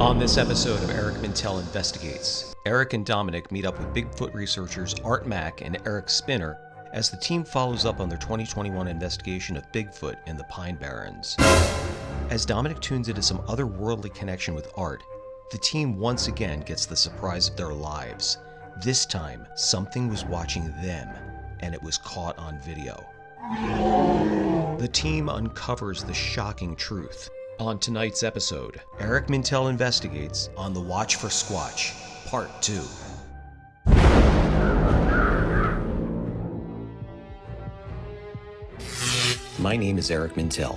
On this episode of Eric Mintel Investigates, Eric and Dominic meet up with Bigfoot researchers Art Mack and Eric Spinner as the team follows up on their 2021 investigation of Bigfoot in the Pine Barrens. As Dominic tunes into some otherworldly connection with Art, the team once again gets the surprise of their lives. This time, something was watching them, and it was caught on video. The team uncovers the shocking truth. On tonight's episode, Eric Mintel Investigates on the Watch for Squatch, Part 2. My name is Eric Mintel.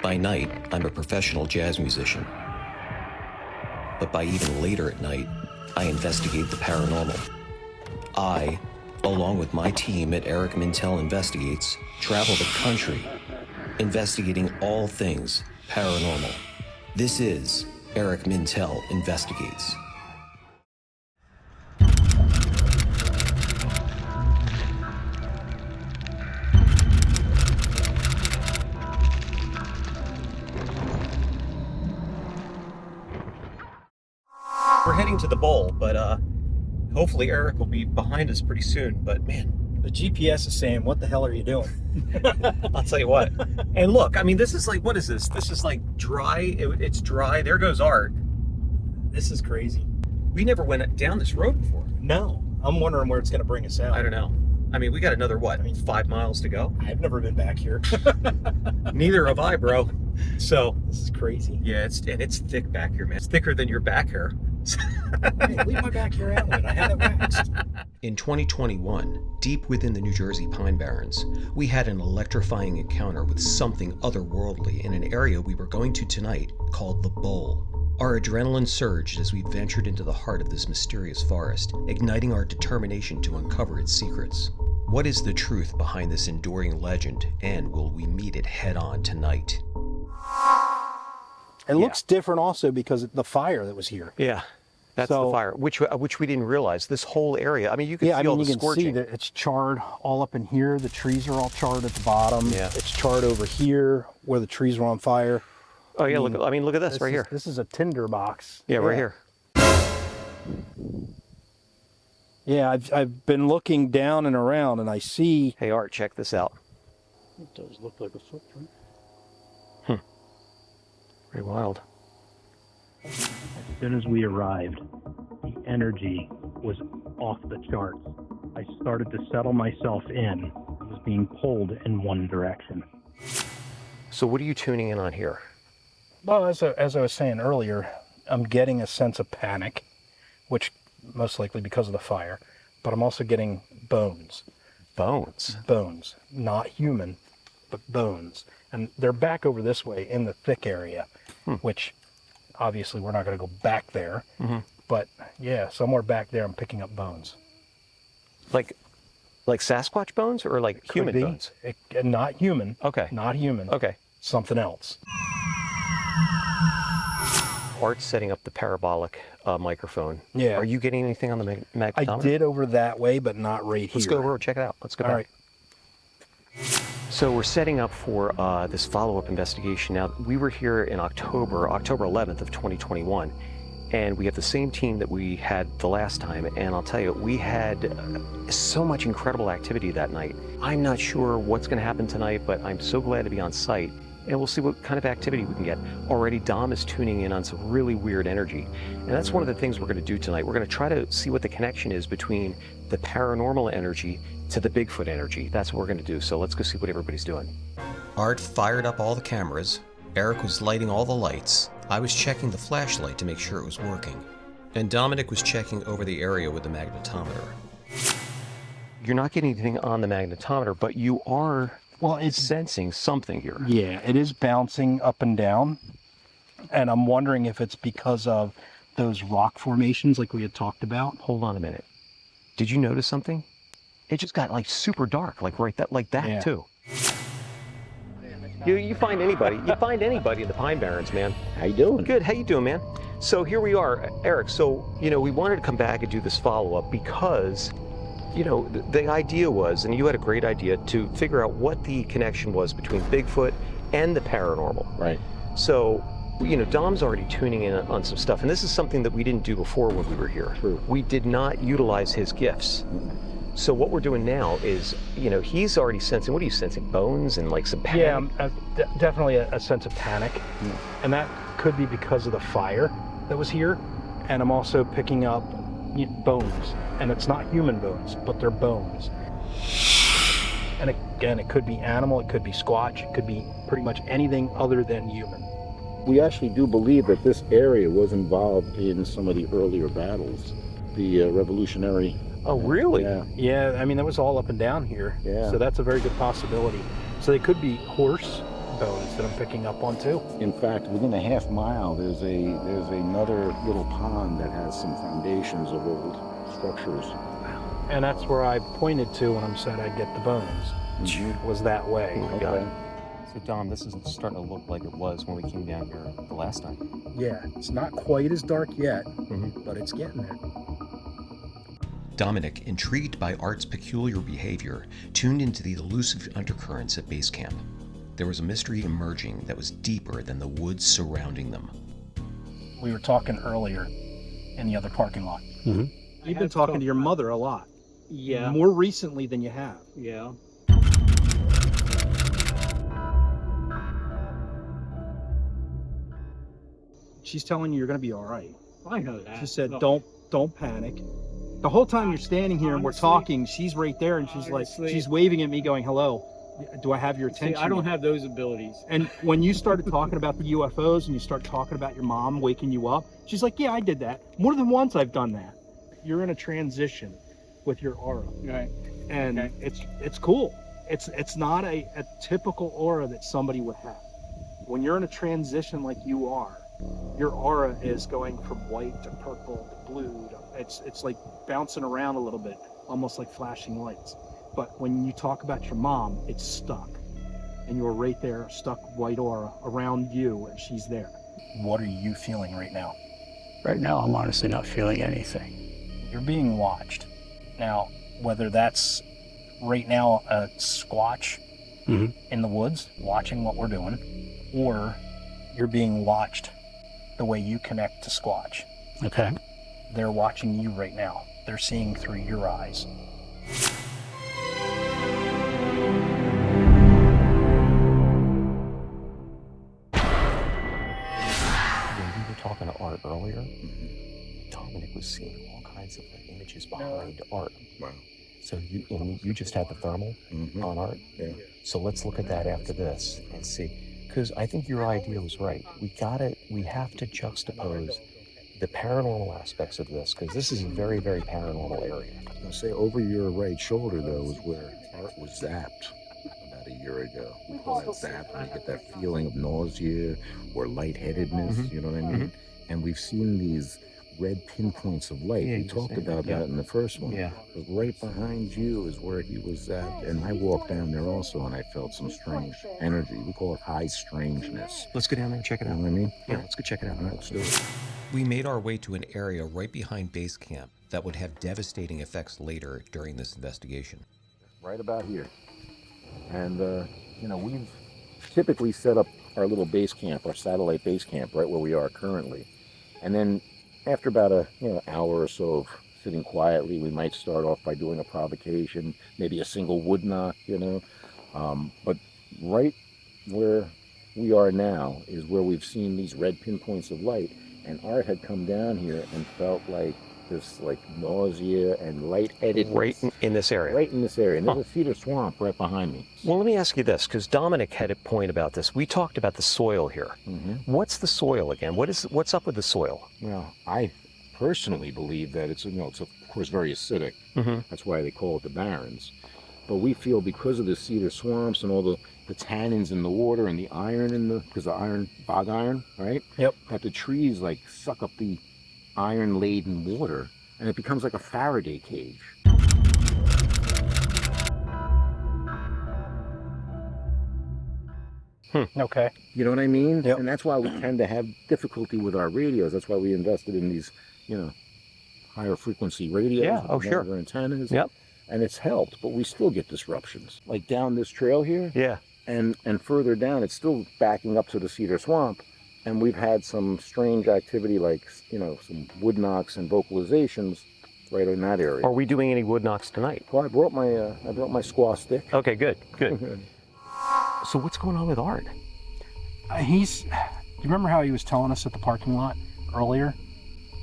By night, I'm a professional jazz musician. But by even later at night, I investigate the paranormal. I, along with my team at Eric Mintel Investigates, travel the country, investigating all things paranormal. This is Eric Mintel Investigates. We're heading to the bowl, but hopefully Eric will be behind us pretty soon. But man, the GPS is saying, what the hell are you doing? I'll tell you what. And look, I mean, this is like, what is this? This is like dry. It's dry. There goes Art. This is crazy. We never went down this road before. No. I'm wondering where it's going to bring us out. I don't know. I mean, we got another, 5 miles to go? I've never been back here. Neither have I, bro. So this is crazy. Yeah, it's thick back here, man. It's thicker than your back hair. Hey, leave my back hair out. I had it waxed. In 2021, deep within the New Jersey Pine Barrens, we had an electrifying encounter with something otherworldly in an area we were going to tonight called the Bowl. Our adrenaline surged as we ventured into the heart of this mysterious forest, igniting our determination to uncover its secrets. What is the truth behind this enduring legend, and will we meet it head-on tonight? It looks different also because of the fire that was here. Yeah. That's the fire, which we didn't realize. This whole area, I mean, you can feel the scorching. You can see that it's charred all up in here. The trees are all charred at the bottom. Yeah. It's charred over here where the trees were on fire. Oh yeah, look at this right here. This is a tinder box. Yeah, right here. Yeah, I've been looking down and around and I see... Hey Art, check this out. It does look like a footprint. Pretty wild. As soon as we arrived, the energy was off the charts. I started to settle myself in. I was being pulled in one direction. So what are you tuning in on here? Well, as I was saying earlier, I'm getting a sense of panic, which most likely because of the fire, but I'm also getting bones. Bones? Bones. Not human, but bones. And they're back over this way in the thick area, which obviously we're not going to go back there. But yeah, somewhere back there I'm picking up bones. Like Sasquatch bones or like human bones? Not human. Okay. Not human. Okay. Something else. Art's setting up the parabolic microphone. Yeah. Are you getting anything on the magnetometer? I did over that way, but not right here. Let's go over and check it out. Let's go back. All right. So we're setting up for this follow-up investigation. Now, we were here in October 11th of 2021, and we have the same team that we had the last time, and I'll tell you, we had so much incredible activity that night. I'm not sure what's going to happen tonight, but I'm so glad to be on site, and we'll see what kind of activity we can get. Already, Dom is tuning in on some really weird energy, and that's one of the things we're going to do tonight. We're going to try to see what the connection is between the paranormal energy to the Bigfoot energy. That's what we're going to do. So let's go see what everybody's doing. Art fired up all the cameras. Eric was lighting all the lights. I was checking the flashlight to make sure it was working. And Dominic was checking over the area with the magnetometer. You're not getting anything on the magnetometer, but you are sensing something here. Yeah, it is bouncing up and down. And I'm wondering if it's because of those rock formations like we had talked about. Hold on a minute. Did you notice something? It just got like super dark, like that too. You find anybody in the Pine Barrens, man. How you doing? Good, how you doing, man? So here we are, Eric. So, we wanted to come back and do this follow-up because, the idea was, and you had a great idea, to figure out what the connection was between Bigfoot and the paranormal. Right. So, You know, Dom's already tuning in on some stuff, and this is something that we didn't do before when we were here. True. We did not utilize his gifts. So what we're doing now is, you know, he's already sensing, what are you sensing, bones and like some panic? Yeah, definitely a sense of panic. And that could be because of the fire that was here. And I'm also picking up bones. And it's not human bones, but they're bones. And again, it could be animal, it could be Squatch, it could be pretty much anything other than human. We actually do believe that this area was involved in some of the earlier battles, the Revolutionary. Oh, really? Yeah. Yeah, I mean, that was all up and down here. Yeah. So that's a very good possibility. So they could be horse bones that I'm picking up on too. In fact, within a half mile, there's another little pond that has some foundations of old structures. And that's where I pointed to when I said I'd get the bones. Was that way. Oh my God. So Dom, this is starting to look like it was when we came down here the last time. Yeah, it's not quite as dark yet, but it's getting there. Dominic, intrigued by Art's peculiar behavior, tuned into the elusive undercurrents at base camp. There was a mystery emerging that was deeper than the woods surrounding them. We were talking earlier in the other parking lot. You've been talking to your mother a lot. Yeah. More recently than you have. Yeah. She's telling you you're going to be all right. I know that. She said, Look, don't panic. The whole time you're standing here and we're Honestly- talking, she's right there and she's like, Honestly- she's waving at me going, hello, do I have your See, attention? I don't have those abilities. And when you started talking about the UFOs and you start talking about your mom waking you up, she's like, yeah, I did that. More than once I've done that. You're in a transition with your aura. Right. And Okay. it's cool. It's not a typical aura that somebody would have. When you're in a transition like you are, your aura is going from white to purple to blue. It's like bouncing around a little bit, almost like flashing lights. But when you talk about your mom, it's stuck. And you're right there, stuck white aura around you, and she's there. What are you feeling right now? Right now, I'm honestly not feeling anything. You're being watched. Now, whether that's right now a Squatch in the woods watching what we're doing, or you're being watched the way you connect to Squatch. Okay. They're watching you right now. They're seeing through your eyes. When we were talking to Art earlier, Dominic was seeing all kinds of like, images behind Art. Wow. So you just had the thermal on Art? Yeah. So let's look at that after this and see. Because I think your idea was right. We have to juxtapose the paranormal aspects of this, because this is a very, very paranormal area. I'll say over your right shoulder, though, is where Art was zapped about a year ago. We call that zap, when you get that feeling of nausea or lightheadedness, you know what I mean? And we've seen these red pinpoints of light. Yeah, We you talked said about that. that in the first one. Yeah. But right behind you is where he was zapped. And I walked down there also, and I felt some strange energy. We call it high strangeness. Let's go down there and check it You know out. what I mean? Yeah, let's go check it out. All right, let's do it. We made our way to an area right behind base camp that would have devastating effects later during this investigation. Right about here. And, we've typically set up our little base camp, our satellite base camp, right where we are currently. And then after about hour or so of sitting quietly, we might start off by doing a provocation, maybe a single wood knock, But right where we are now is where we've seen these red pinpoints of light. And Art had come down here and felt like this nausea and lightheadedness. Right in this area. Right in this area. And there's a cedar swamp right behind me. Well, let me ask you this, because Dominic had a point about this. We talked about the soil here. What's the soil again? What's up with the soil? Well, I personally believe that it's of course very acidic. That's why they call it the Barrens. But we feel because of the cedar swamps and all the tannins in the water and the iron because the iron, bog iron, right? Yep. That the trees suck up the iron-laden water, and it becomes like a Faraday cage. Okay. You know what I mean? Yep. And that's why we tend to have difficulty with our radios. That's why we invested in these, higher frequency radios. Yeah, oh, sure. Longer antennas. Yep. And it's helped, but we still get disruptions. Like down this trail here, Yeah. and further down, it's still backing up to the cedar swamp, And we've had some strange activity, like, you know, some wood knocks and vocalizations right in that area. Are we doing any wood knocks tonight? Well, I brought my squaw stick. Okay, good. So what's going on with Art? Do you remember how he was telling us at the parking lot earlier?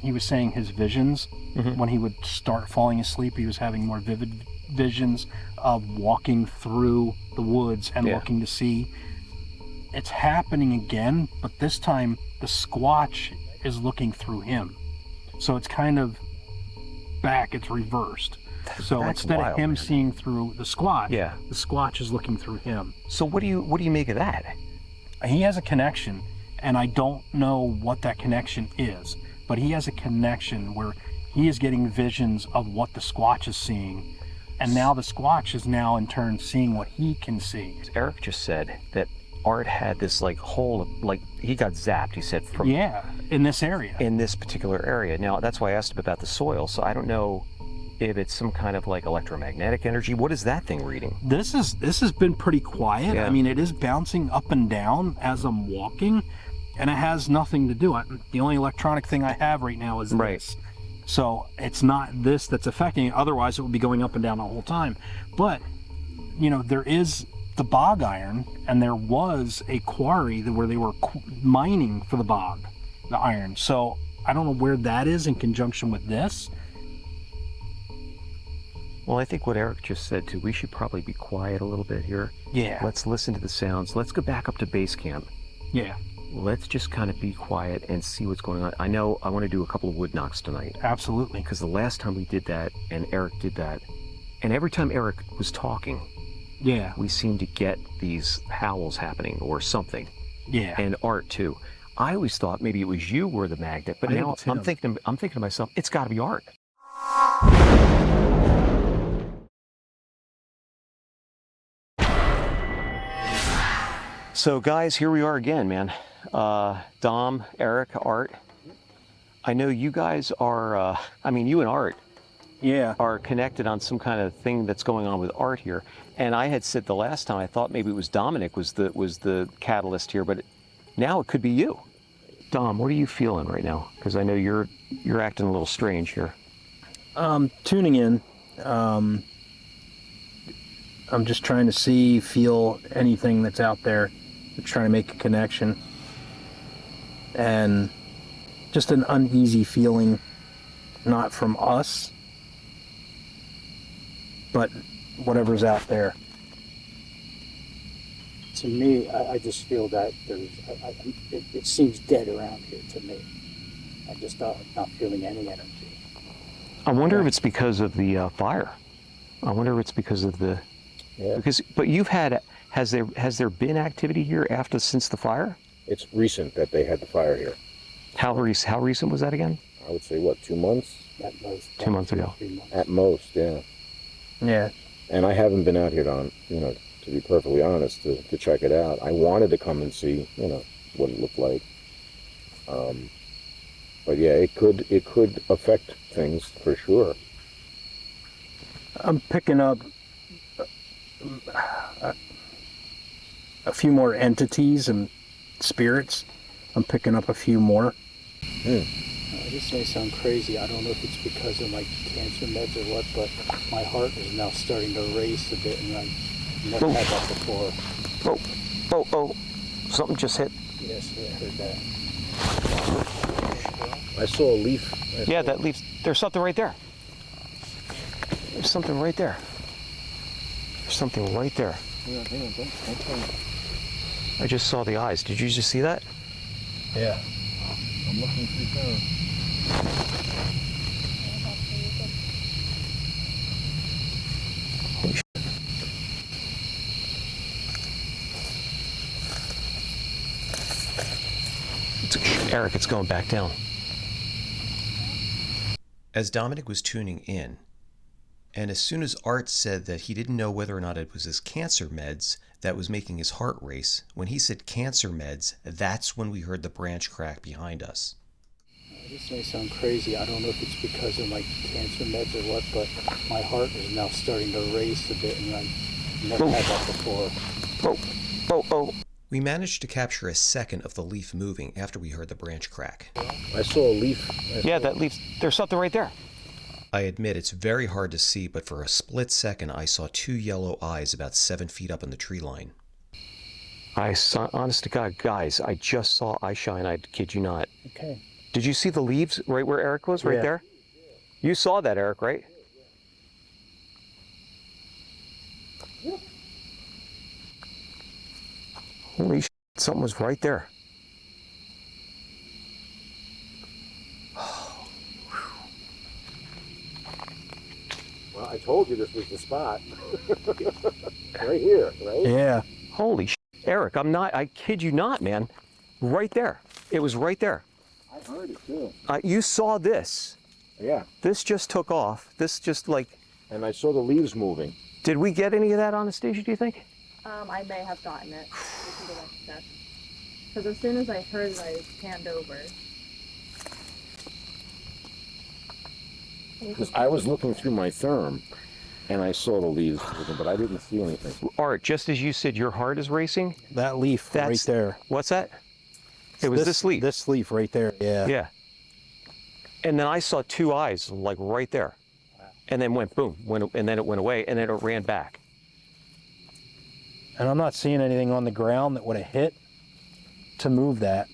He was saying his visions, when he would start falling asleep, he was having more vivid visions of walking through the woods and looking to see. It's happening again, but this time the Squatch is looking through him. So it's kind of back, it's reversed. So That's instead wild, of him man. seeing through the Squatch, Yeah. the Squatch is looking through him. So what do you make of that? He has a connection, and I don't know what that connection is, but he has a connection where he is getting visions of what the Squatch is seeing, and now the Squatch is now in turn seeing what he can see. Eric just said that Art had this like whole, like he got zapped, he said, from In this area. in this particular area. Now that's why I asked him about the soil. So I don't know if it's some kind of like electromagnetic energy. What is that thing reading? This has been pretty quiet. Yeah. I mean, it is bouncing up and down as I'm walking, and it has nothing to do. The only electronic thing I have right now is this. So it's not this that's affecting it. Otherwise, it would be going up and down the whole time. But, you know, there is the bog iron, and there was a quarry where they were mining for the iron. So I don't know where that is in conjunction with this. Well, I think what Eric just said too, we should probably be quiet a little bit here. Yeah. Let's listen to the sounds. Let's go back up to base camp. Yeah. Let's just kind of be quiet and see what's going on. I know I want to do a couple of wood knocks tonight. Absolutely. Because the last time we did that, and Eric did that, and every time Eric was talking, Yeah. we seemed to get these howls happening or something. Yeah. And Art too. I always thought maybe it was you were the magnet, but I think now it's I'm him. thinking to myself, it's got to be Art. So guys, here we are again, man. Dom, Eric, Art. I know you guys are, you and Art Yeah. are connected on some kind of thing that's going on with Art here. And I had said the last time, I thought maybe it was Dominic was the catalyst here, but now it could be you. Dom, what are you feeling right now? Because I know you're acting a little strange here. Tuning in. I'm just trying to feel anything that's out there. I'm trying to make a connection. And just an uneasy feeling, not from us, but whatever's out there. To me, I just feel that it seems dead around here to me. I'm just not feeling any energy. I wonder if it's because of the fire. I wonder if it's because of the... Yeah. But you've had... Has there been activity here since the fire? It's recent that they had the fire here. How recent was that again? I would say, what, 2 months? At most. 2 months ago. 3 months. At most, yeah. Yeah. And I haven't been out here, to be perfectly honest, to check it out. I wanted to come and see, what it looked like. But yeah, it could affect things for sure. I'm picking up a few more entities and spirits. I'm picking up a few more. This may sound crazy. I don't know if it's because of my cancer meds or what, but my heart is now starting to race a bit, and I've never had that before. Oh, something just hit. Yes, I heard that. I saw a leaf. Yeah, that leaf. There's something right there. There's something right there. There's something right there. Yeah, hang on, don't. I just saw the eyes. Did you just see that? Yeah. I'm looking pretty far. Holy shit. Eric, it's going back down. As Dominic was tuning in, and as soon as Art said that he didn't know whether or not it was his cancer meds that was making his heart race, when he said cancer meds, that's when we heard the branch crack behind us. This may sound crazy. I don't know if it's because of my cancer meds or what, but my heart is now starting to race a bit, and I've never had that before. Oh. We managed to capture a second of the leaf moving after we heard the branch crack. I saw a leaf. Yeah, that leaf. There's something right there. I admit it's very hard to see, but for a split second I saw 2 yellow eyes about 7 feet up in the tree line. I saw, honest to God, guys, I just saw eye shine. I kid you not. Okay. Did you see the leaves right where Eric was, right Yeah. there? You saw that, Eric, right? Holy shit, something was right there. Well, I told you this was the spot. Right here, right? Yeah. Holy shit. Eric, I kid you not, man. Right there. It was right there. I heard it too. You saw this. Yeah. This just took off. This just like, And I saw the leaves moving. did we get any of that, Anastasia, do you think? I may have gotten it. We can go back to check. Because as soon as I heard it, I panned over. Because I was looking through my therm, and I saw the leaves moving, but I didn't see anything. Art, just as you said, your heart is racing. That leaf right That's- there. What's that? It was this leaf. This leaf right there, yeah. Yeah. And then I saw 2 eyes, like right there. And then went boom, and then it went away, and then it ran back. And I'm not seeing anything on the ground that would have hit to move that.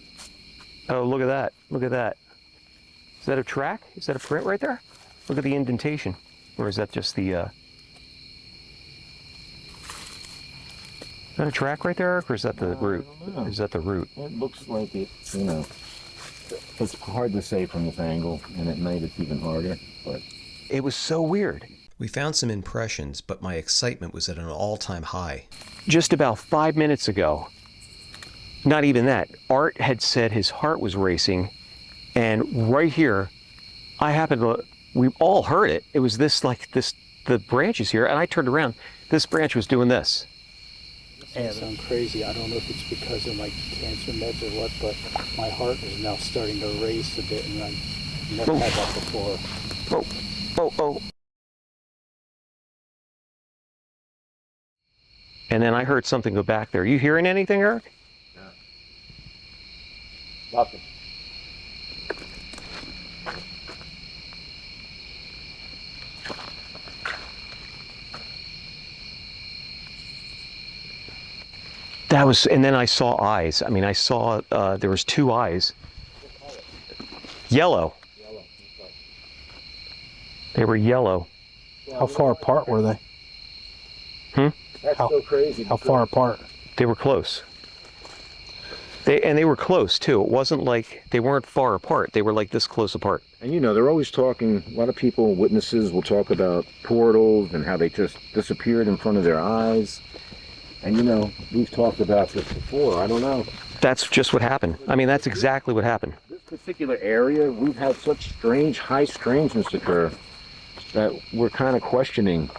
Oh, look at that. Look at that. Is that a track? Is that a print right there? Look at the indentation. Or is that just the, Is that a track right there, Eric, or is that the root? don't know. Is that the root? It looks like it, you know. It's hard to say from this angle, and at night it's even harder, but... It was so weird. We found some impressions, but my excitement was at an all-time high. Just about 5 minutes ago, not even that, Art had said his heart was racing, and right here, we all heard it. It was the branches here, and I turned around, this branch was doing this. It sound crazy. I don't know if it's because of my cancer meds or what, but my heart is now starting to race a bit, and I never had that before. Oh, oh, oh. And then I heard something go back there. You hearing anything, Eric? Nothing. That was, and then I saw eyes. I mean, I saw, there was 2 eyes. Yellow. They were yellow. How far apart were they? That's How- so crazy. How far apart? They were close. They were close too. It wasn't like they weren't far apart. They were like this close apart. And you know, they're always talking, a lot of people, witnesses will talk about portals and how they just disappeared in front of their eyes. And you know, we've talked about this before, I don't know. That's just what happened. I mean, that's exactly what happened. This particular area, we've had such high strangeness occur that we're kind of questioning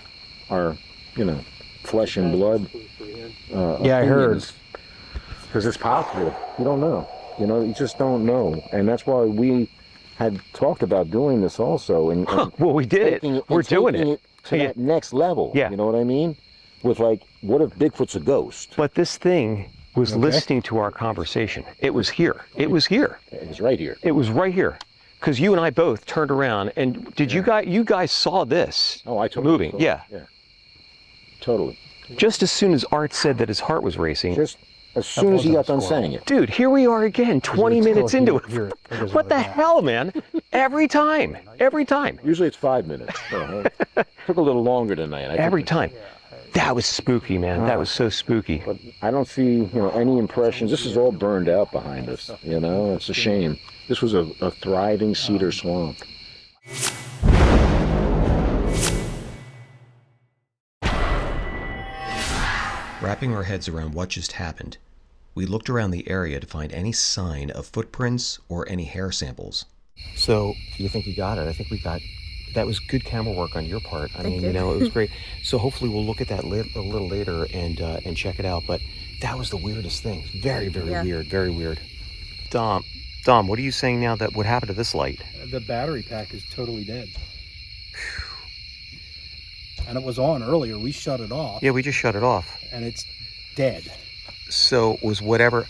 our, you know, flesh and blood. Yeah, I heard. Because it's possible. You don't know. You know, you just don't know. And that's why we had talked about doing this also. And Well, we did taking it. We're doing taking it. to Yeah. that next level. Yeah. You know what I mean? With like, what if Bigfoot's a ghost? But this thing was listening to our conversation. It was here. It was here. It was right here. It was right here. Because you and I both turned around, and you guys saw this Oh, I totally moving? saw it. Yeah. Yeah. Totally. Just as soon as Art said that his heart was racing, Just as soon as he got done squirrel. saying it. dude, here we are again, 20 It's minutes still into here. it. It doesn't What the really matter. hell, man? Every time. Every time. Usually it's 5 minutes. Took a little longer tonight. I Every think. time. That was spooky, man. That was so spooky. But I don't see, you know, any impressions. This is all burned out behind us. You know, it's a shame. This was a thriving cedar swamp. Wrapping our heads around what just happened, we looked around the area to find any sign of footprints or any hair samples. So, do you think you got it? I think we got. That was good camera work on your part. I mean, you. you know, it was great. So hopefully we'll look at that a little later and check it out. But that was the weirdest thing. Very, very Yeah. weird. Very weird. Dom, what are you saying now that what happened to this light? The battery pack is totally dead. And it was on earlier. We shut it off, Yeah, we just shut it off. and it's dead. So it was whatever.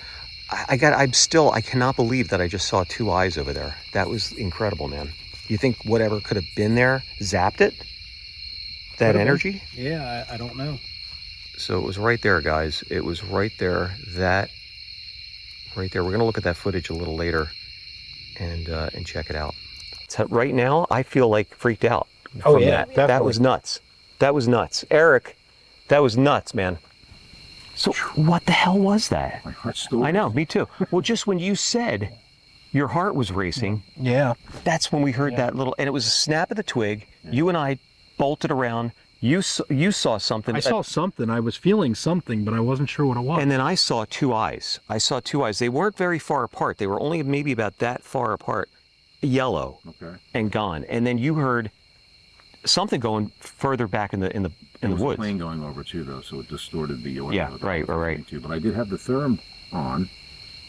I cannot believe that I just saw two eyes over there. That was incredible, man. You think whatever could have been there zapped it? That energy? Yeah, I don't know. So it was right there, guys. It was right there. That right there. We're gonna look at that footage a little later and check it out. So right now, I feel like freaked out. Oh from yeah, that. definitely. That was nuts. That was nuts, Eric. That was nuts, man. So what the hell was that? My heart still. I know, me too. Well, just when you said your heart was racing, Yeah. that's when we heard that little, and it was a snap of the twig. You and I bolted around. You saw something. I saw something. I was feeling something, but I wasn't sure what it was. And then I saw two eyes. They weren't very far apart. They were only maybe about that far apart, yellow, Okay. and gone. And then you heard something going further back in the There was a woods. plane going over too, though, so it distorted the audio. Yeah, that I right. was listening to. But I did have the therm on,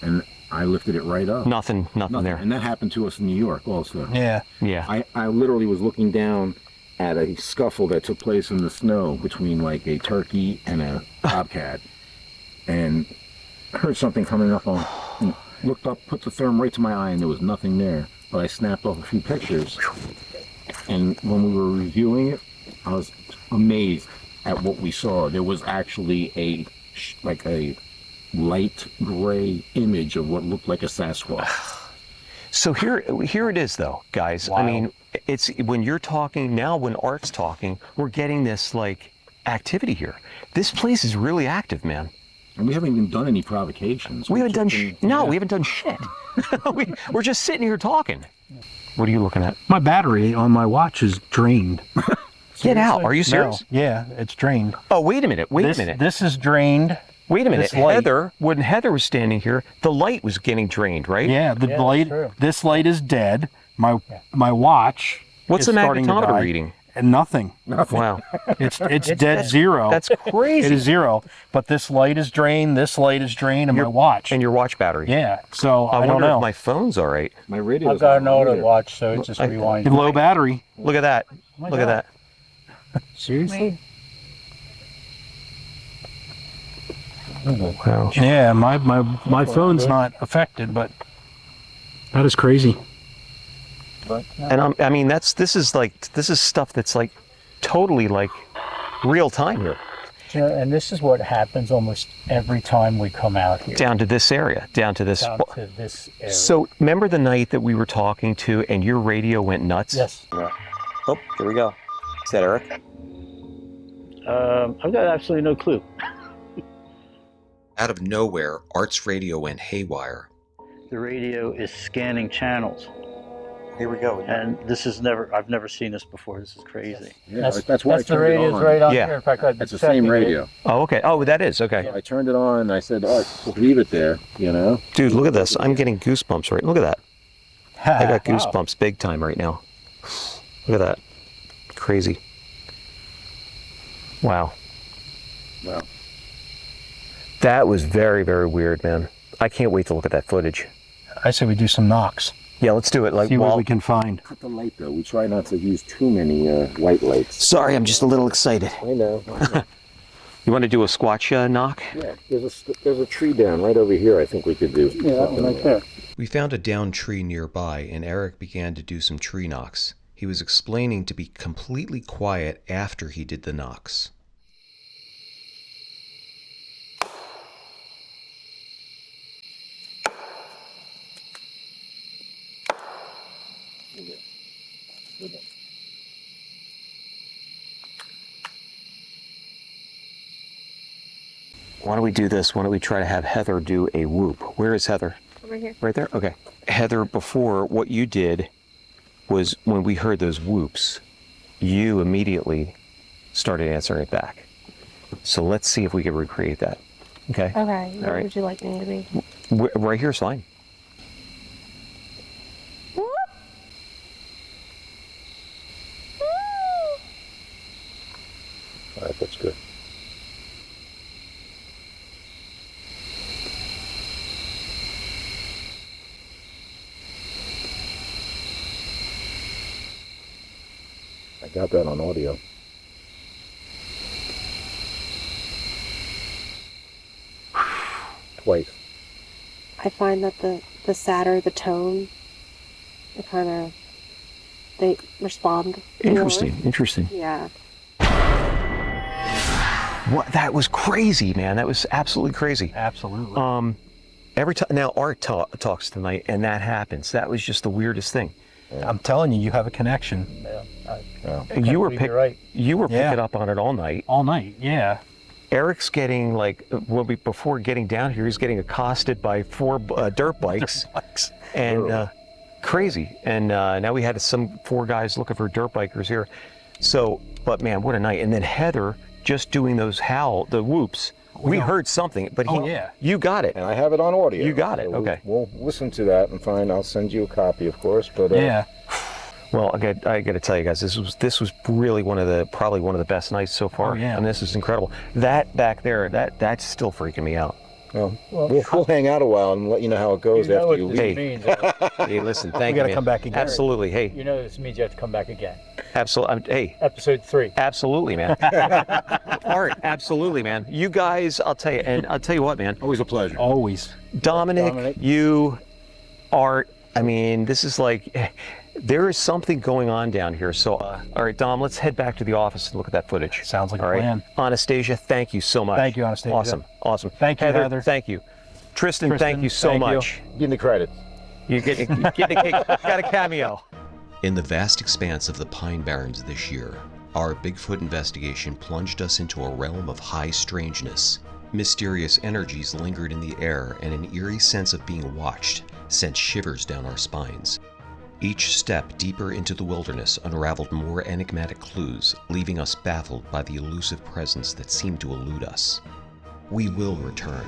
and I lifted it right up. Nothing there. And that happened to us in New York also. Yeah. Yeah. I literally was looking down at a scuffle that took place in the snow between like a turkey and a bobcat, and heard something coming up on, and looked up, put the therm right to my eye, and there was nothing there. But I snapped off a few pictures, and when we were reviewing it, I was amazed at what we saw. There was actually a light gray image of what looked like a Sasquatch. So here it is, though, guys. Wow. I mean, it's when you're talking now, when Art's talking, we're getting this like activity here. This place is really active, man. And we haven't even done any provocations. We haven't done Yeah. we haven't done shit. We're just sitting here talking. What are you looking at? My battery on my watch is drained. Get out! Are you serious? No. Yeah, it's drained. Oh, wait a minute. Wait a minute. This is drained. Wait a minute. this light- When Heather was standing here, the light was getting drained, right? Yeah, the Yeah, light. that's true. This light is dead. My watch. What's is the starting to magnetometer die. reading? And nothing. Wow. It's dead zero. That's crazy. It is zero. But this light is drained. This light is drained, and my watch. And your watch battery. Yeah. So I don't wonder know. if my phone's all right. My radio. I've got an auto watch, so it just I- rewinds. Low battery. Look at that. my Look at God. that. Seriously? Wow. Yeah, my phone's not affected, but that is crazy. But, And I mean, this is stuff that's like totally like real time here. and this is what happens almost every time we come out here. Down to this area, down to this. Down to this area. So remember the night that we were talking to and your radio went nuts? Yes. Oh, here we go. Is that Eric? I've got absolutely no clue. Out of nowhere, Art's radio went haywire. The radio is scanning channels, Here we go. and I've never seen this before. This is crazy. Yeah, that's why I the turned it radio's on. right on Yeah. here. In fact, I That's the same radio. Oh, okay. Oh, that is okay. I turned it on and I said, "All right, we'll leave it there." You know. Dude, look at this. I'm getting goosebumps right. Look at that. I got Wow. goosebumps big time right now. Look at that. Crazy. Wow. Wow. That was very, very weird, man. I can't wait to look at that footage. I say we do some knocks. Yeah, let's do it. Like, See what while... we can find. Cut the light though. We try not to use too many white lights. Sorry, I'm just a little excited. I know. You want to do a Squatch knock? Yeah, there's a tree down right over here. I think we could do. Yeah, that one right there. We found a downed tree nearby, and Eric began to do some tree knocks. He was explaining to be completely quiet after he did the knocks. Why don't we do this? Why don't we try to have Heather do a whoop? Where is Heather? Over here. Right there? Okay. Heather, before, what you did was when we heard those whoops, you immediately started answering it back. So let's see if we can recreate that. Okay? Okay. What right. would you like me to be? Right here is fine. All right, that's good. I got that on audio. twice. I find that the sadder the tone, they respond more. Interesting. Yeah. What? That was crazy, man. That was absolutely crazy. Absolutely. Every time now Art talks tonight, and that happens. That was just the weirdest thing. I'm telling you, you have a connection. You were You're right. You were Yeah. picking up on it all night. All night, yeah. Eric's getting before getting down here, he's getting accosted by 4 dirt bikes, and crazy. And now we had 4 guys looking for dirt bikers here. So, but man, what a night! And then Heather just doing those the whoops. We heard something, but you got it. And I have it on audio. You got it. So Okay. We'll listen to that and find. I'll send you a copy, of course. But Yeah. Well, I got to tell you guys, this was really probably one of the best nights so far. Oh, yeah. And this is incredible. That back there, that's still freaking me out. well, we'll hang out a while and let you know how it goes You know after what you this leave. means. Hey, listen, thank We you. gotta man. come back again. Absolutely. Hey, You know this means you have to come back again. absolutely. Hey, Episode 3. absolutely, man. Art, absolutely, man. You guys, I'll tell you, and I'll tell you what, man. Always a pleasure. Always. Dominic, you, Art. I mean, this is like. There is something going on down here. So, all right, Dom, let's head back to the office and look at that footage. Sounds like all a right? plan. Anastasia, thank you so much. Thank you, Anastasia. Awesome. Thank you, Heather. Thank you. Tristan, thank you so thank you. much. Give me credits. You got a cameo. In the vast expanse of the Pine Barrens this year, our Bigfoot investigation plunged us into a realm of high strangeness. Mysterious energies lingered in the air, and an eerie sense of being watched sent shivers down our spines. Each step deeper into the wilderness unraveled more enigmatic clues, leaving us baffled by the elusive presence that seemed to elude us. We will return.